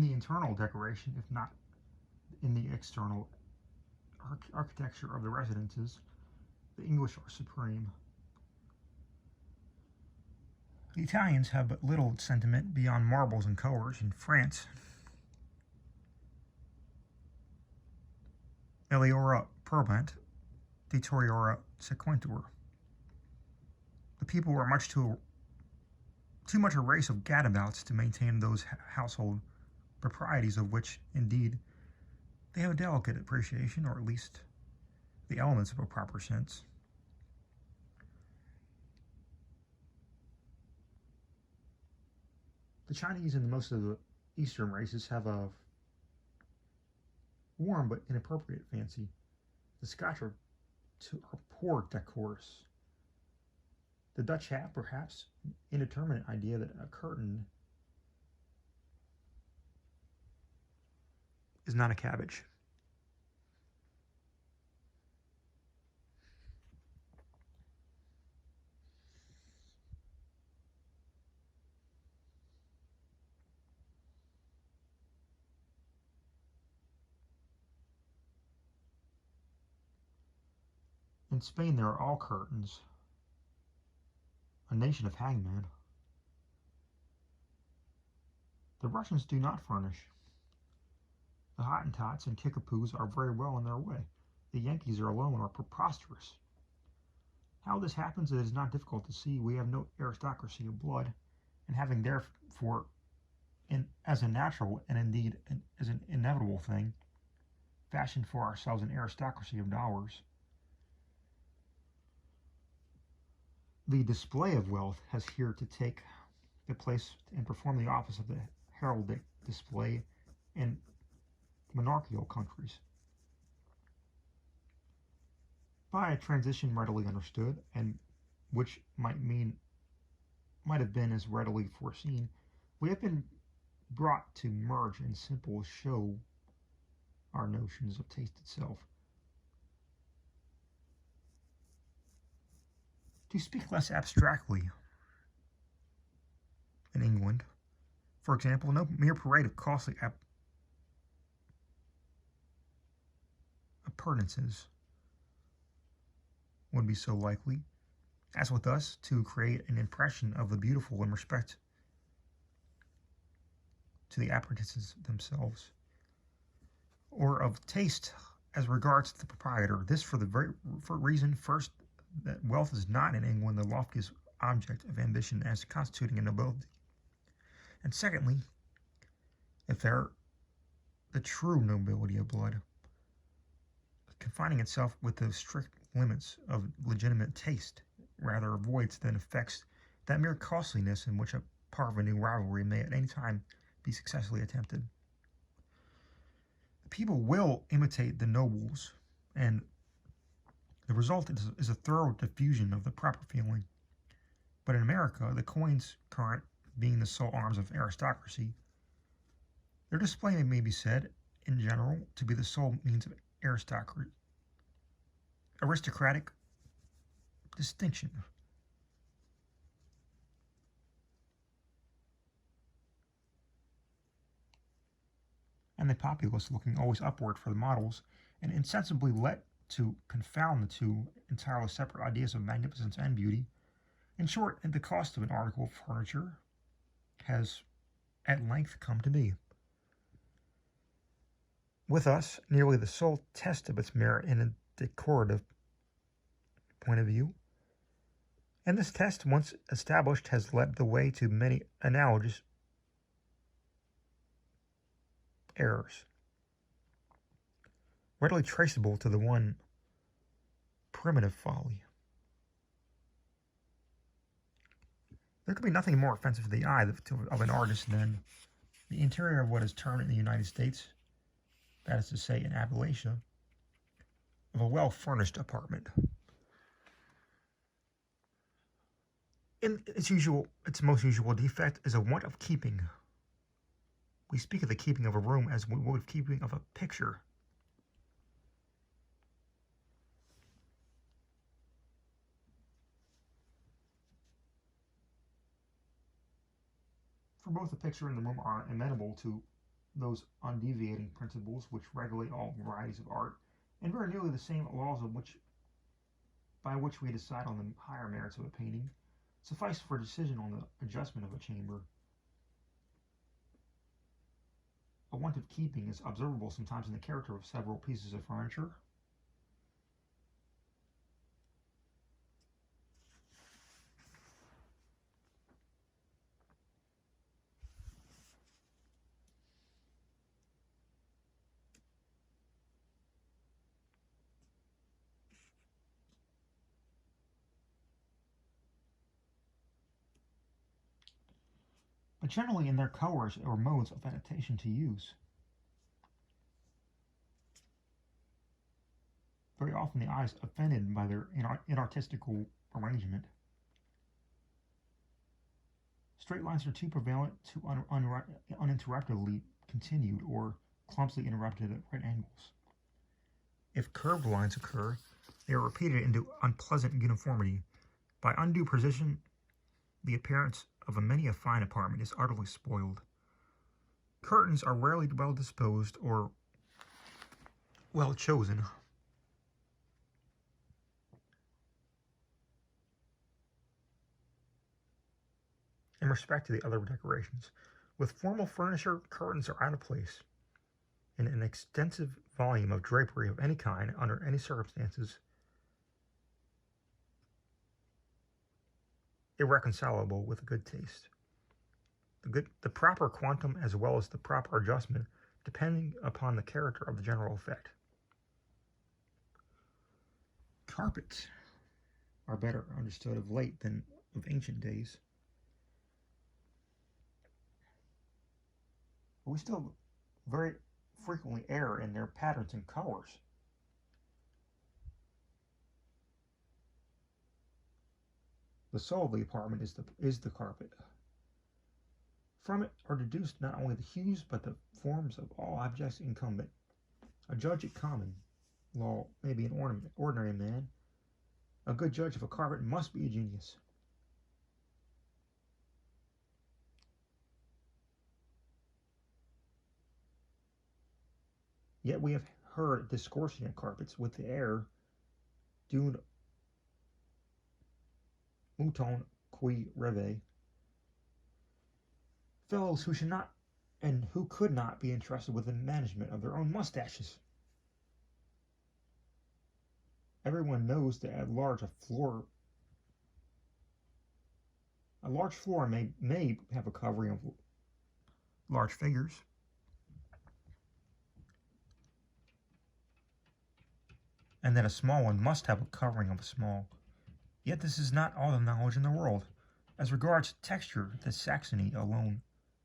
in the internal decoration, if not in the external architecture of the residences, the English are supreme. The Italians have but little sentiment beyond marbles and colors. In France, Meliora Perlant, Deteriora Sequentur. The people were too much a race of gadabouts to maintain those household proprieties of which, indeed, they have a delicate appreciation, or at least the elements of a proper sense. The Chinese and most of the Eastern races have a warm but inappropriate fancy. The Scotch are poor decorous. The Dutch have, perhaps, an indeterminate idea that a curtain is not a cabbage. In Spain there are all curtains, a nation of hangmen. The Russians do not furnish. The Hottentots and Kickapoos are very well in their way. The Yankees alone are preposterous. How this happens it is not difficult to see. We have no aristocracy of blood, and having therefore, as a natural and indeed as an inevitable thing, fashioned for ourselves an aristocracy of dollars, the display of wealth has here to take the place and perform the office of the heraldic display in monarchical countries. By a transition readily understood, and which might have been as readily foreseen, we have been brought to merge in simple show our notions of taste itself. To speak less abstractly, in England, for example, no mere parade of costly appurtenances would be so likely as with us to create an impression of the beautiful in respect to the appurtenances themselves, or of taste as regards the proprietor. This for the reason, first, that wealth is not in England the loftiest object of ambition as constituting a nobility, and secondly, if they're the true nobility of blood, confining itself with the strict limits of legitimate taste, rather avoids than affects that mere costliness in which a parvenu rivalry may at any time be successfully attempted. The people will imitate the nobles, and the result is a thorough diffusion of the proper feeling. But in America, the coins current being the sole arms of aristocracy, their display may be said, in general, to be the sole means of aristocratic distinction. And the populace, looking always upward for the models, and insensibly let to confound the two entirely separate ideas of magnificence and beauty. In short, the cost of an article of furniture has at length come to be, with us, nearly the sole test of its merit in a decorative point of view. And this test, once established, has led the way to many analogous errors, readily traceable to the one primitive folly. There could be nothing more offensive to the eye of an artist than the interior of what is termed in the United States, that is to say in Appalachia, of a well-furnished apartment. In its most usual defect is a want of keeping. We speak of the keeping of a room as we would keeping of a picture. For both the picture and the room are amenable to those undeviating principles which regulate all varieties of art, and very nearly the same laws by which we decide on the higher merits of a painting, suffice for a decision on the adjustment of a chamber. A want of keeping is observable sometimes in the character of several pieces of furniture. But generally in their colors or modes of adaptation to use. Very often the eye is offended by their inartistical arrangement. Straight lines are too prevalent to uninterruptedly continued or clumsily interrupted at right angles. If curved lines occur, they are repeated into unpleasant uniformity. By undue precision, the appearance of many a fine apartment is utterly spoiled. Curtains are rarely well disposed or well chosen. In respect to the other decorations, with formal furniture, curtains are out of place. In an extensive volume of drapery of any kind, under any circumstances, irreconcilable with good taste. The proper quantum as well as the proper adjustment, depending upon the character of the general effect. Carpets are better understood of late than of ancient days. But we still very frequently err in their patterns and colors. The soul of the apartment is the carpet. From it are deduced not only the hues but the forms of all objects incumbent. A judge at common law may be an ordinary man. A good judge of a carpet must be a genius. Yet we have heard discoursing of carpets with the air d'une mouton qui rêve. Fellows who should not and who could not be entrusted with the management of their own mustaches. Everyone knows that at large a large floor may have a covering of large figures. And that a small one must have a covering of a small. Yet this is not all the knowledge in the world. As regards texture, the Saxony alone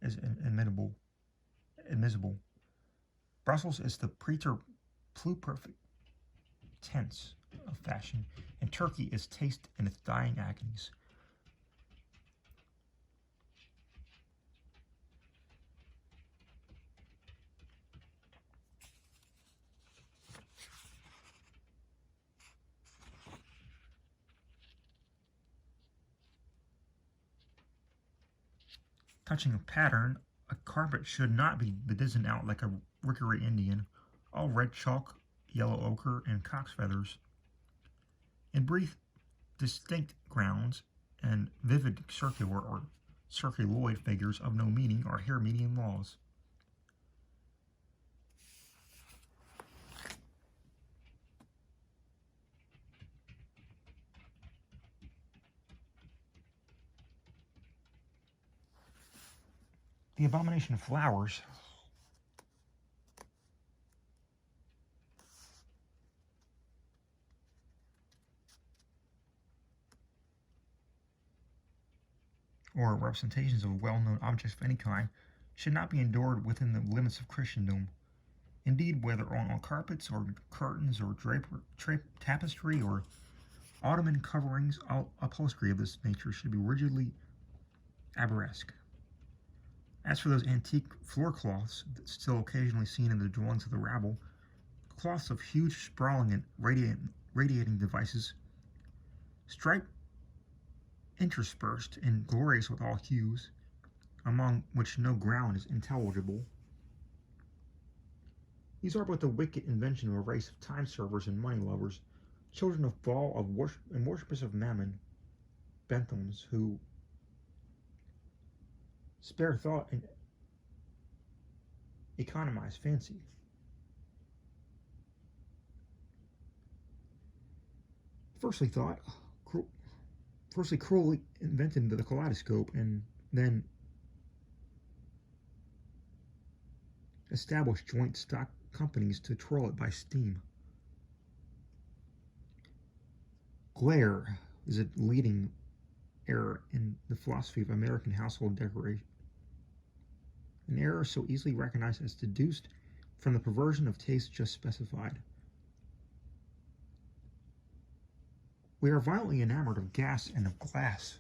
is admissible. Brussels is the pluperfect tense of fashion, and Turkey is taste in its dying agonies. Touching a pattern, a carpet should not be bedizened out like a Rickery Indian, all red chalk, yellow ochre, and cock's feathers. In brief, distinct grounds and vivid circular or circuloid figures of no meaning are here median laws. The abomination of flowers or representations of well-known objects of any kind should not be endured within the limits of Christendom. Indeed, whether on carpets or curtains or tapestry or ottoman coverings, all upholstery of this nature should be rigidly arabesque. As for those antique floor cloths still occasionally seen in the dwellings of the rabble, cloths of huge, sprawling, and radiating devices, striped, interspersed, and glorious with all hues, among which no ground is intelligible, These are but the wicked invention of a race of time servers and money lovers, children of Baal and worshippers of Mammon, Benthams, who spare thought and economize fancy. Firstly, thought, firstly cruelly invented the kaleidoscope, and then established joint stock companies to troll it by steam. Glare is a leading error in the philosophy of American household decoration. An error so easily recognized as deduced from the perversion of taste just specified. We are violently enamored of gas and of glass.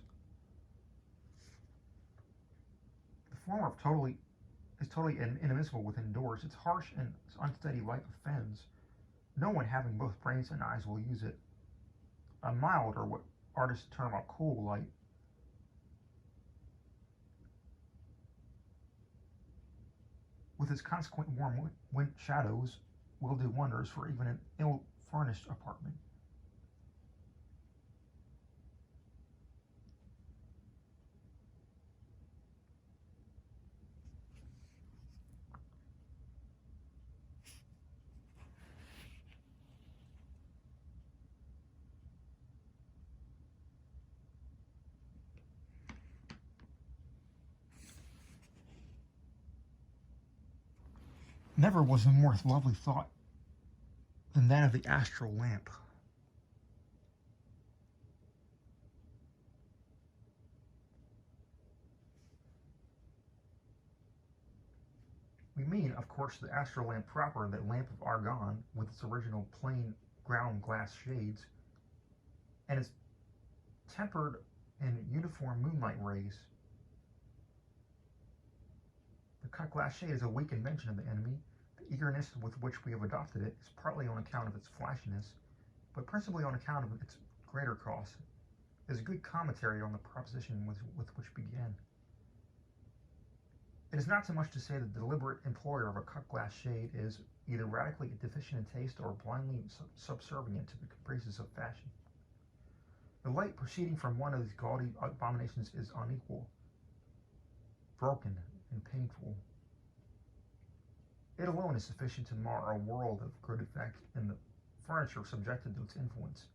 The former is totally inadmissible within doors. Its harsh and unsteady light offends. No one having both brains and eyes will use it. A mild, or what artists term a cool light, with its consequent warm shadows, will do wonders for even an ill-furnished apartment. Never was a more lovely thought than that of the astral lamp. We mean, of course, the astral lamp proper, that lamp of Argon, with its original plain ground glass shades, and its tempered and uniform moonlight rays. The cut glass shade is a weak invention of the enemy. The eagerness with which we have adopted it is partly on account of its flashiness, but principally on account of its greater cost. It is a good commentary on the proposition with which began. It is not so much to say that the deliberate employer of a cut glass shade is either radically deficient in taste or blindly subservient to the caprices of fashion. The light proceeding from one of these gaudy abominations is unequal, broken, and painful. It alone is sufficient to mar a world of good effect in the furniture subjected to its influence.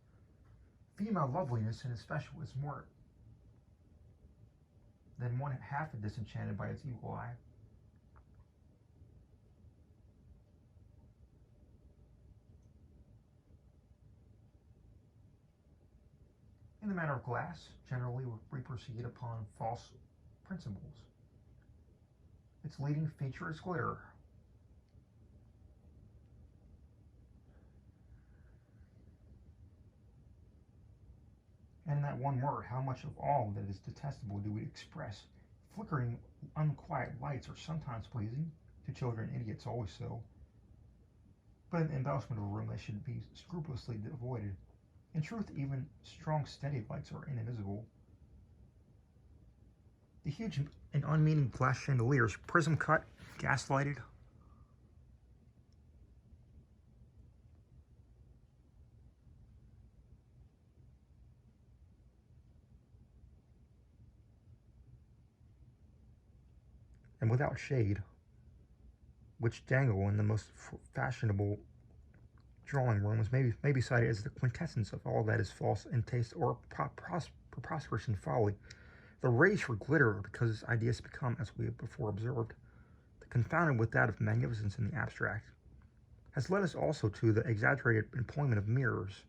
Female loveliness, in especial, is more than one half disenchanted by its evil eye. In the matter of glass, generally we proceed upon false principles. Its leading feature is glitter. And in that one word, how much of all that is detestable do we express? Flickering, unquiet lights are sometimes pleasing, to children and idiots always so. But in the embellishment of a room they should be scrupulously avoided. In truth, even strong, steady lights are inadmissible. The huge and unmeaning glass chandeliers, prism cut, gas lighted, and without shade, which dangle in the most fashionable drawing rooms, may be cited as the quintessence of all that is false in taste or preposterous in folly. The rage for glitter, because ideas become, as we have before observed, confounded with that of magnificence in the abstract, has led us also to the exaggerated employment of mirrors.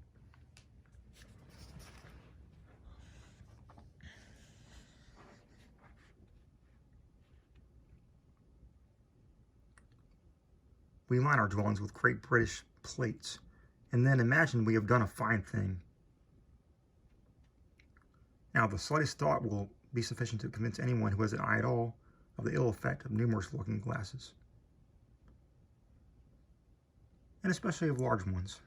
We line our dwellings with great British plates, and then imagine we have done a fine thing. Now, the slightest thought will be sufficient to convince anyone who has an eye at all of the ill effect of numerous looking glasses, and especially of large ones.